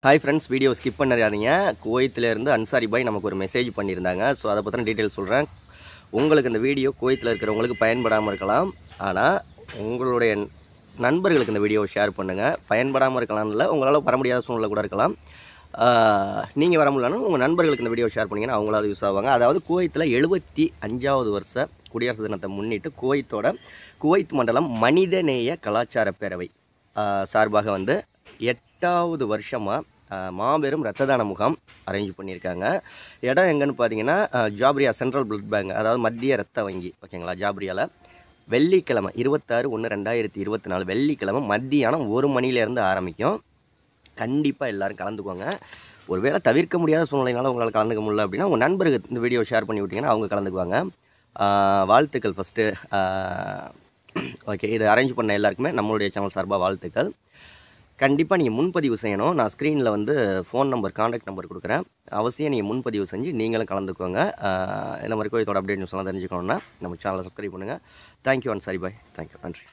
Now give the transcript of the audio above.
Hi friends, video skip பண்ணிடாதீங்க. குவைத்திலேருந்து அன்சாரி பாய் நமக்கு ஒரு மெசேஜ் பண்ணியிருந்தாங்க. ஸோ அதை பற்றின டீட்டெயில் சொல்கிறேன். உங்களுக்கு இந்த வீடியோ குவைத்தில் இருக்கிறவங்களுக்கு பயன்படாமல் இருக்கலாம். ஆனால் உங்களுடைய நண்பர்களுக்கு இந்த வீடியோவை ஷேர் பண்ணுங்கள். பயன்படாமல் இருக்கலாம் இல்லை, உங்களால் வர முடியாத சூழ்நிலை கூட இருக்கலாம். நீங்கள் வர முடியலன்னா உங்கள் நண்பர்களுக்கு இந்த வீடியோ ஷேர் பண்ணிங்கன்னா அவங்களாவது யூஸ் ஆவாங்க. அதாவது குவைத்தில் 75வது வருஷ குடியரசு தினத்தை முன்னிட்டு குவைத் மண்டலம் மனிதநேய கலாச்சார பேரவை சார்பாக 8வது வருஷமாக மாபெரும் ரத்த தான முகாம் அரேஞ்ச் பண்ணியிருக்காங்க. இடம் எங்கன்னு பார்த்தீங்கன்னா ஜாப்ரியா சென்ட்ரல் பிளட் பேங்க், அதாவது மத்திய ரத்த வங்கி, ஓகேங்களா. ஜாப்ரியாவில் வெள்ளிக்கிழமை 26/1/2024 வெள்ளிக்கிழமை மத்தியானம் 1 மணிலேருந்து ஆரம்பிக்கும். கண்டிப்பாக எல்லோரும் கலந்துக்குவாங்க. ஒருவேளை தவிர்க்க முடியாத சூழ்நிலைனால உங்களால் கலந்துக்க முடியல அப்படின்னா உங்கள் நண்பருக்கு இந்த வீடியோ ஷேர் பண்ணி விட்டிங்கன்னா அவங்க கலந்துக்குவாங்க. வாழ்த்துக்கள் ஃபஸ்ட்டு. ஓகே, இதை அரேஞ்ச் பண்ண எல்லாருக்குமே நம்மளுடைய சேனல் சார்பாக வாழ்த்துக்கள். கண்டிப்பாக நீங்கள் முன்பதிவு செய்யணும். நான் ஸ்க்ரீனில் ஃபோன் நம்பர், கான்டாக்ட் நம்பர் கொடுக்குறேன். அவசியம் நீங்கள் முன்பதிவு செஞ்சு நீங்களும் கலந்துக்குவாங்க. இந்த மாதிரி கோயத்தோட அப்டேட் நியூஸ்லாம் தெரிஞ்சுக்கணுன்னா நம்ம சேனலை சப்ஸ்கிரைப் பண்ணுங்கள். தேங்க்யூ அன்சாரி பாய். தேங்க்யூ, நன்றி.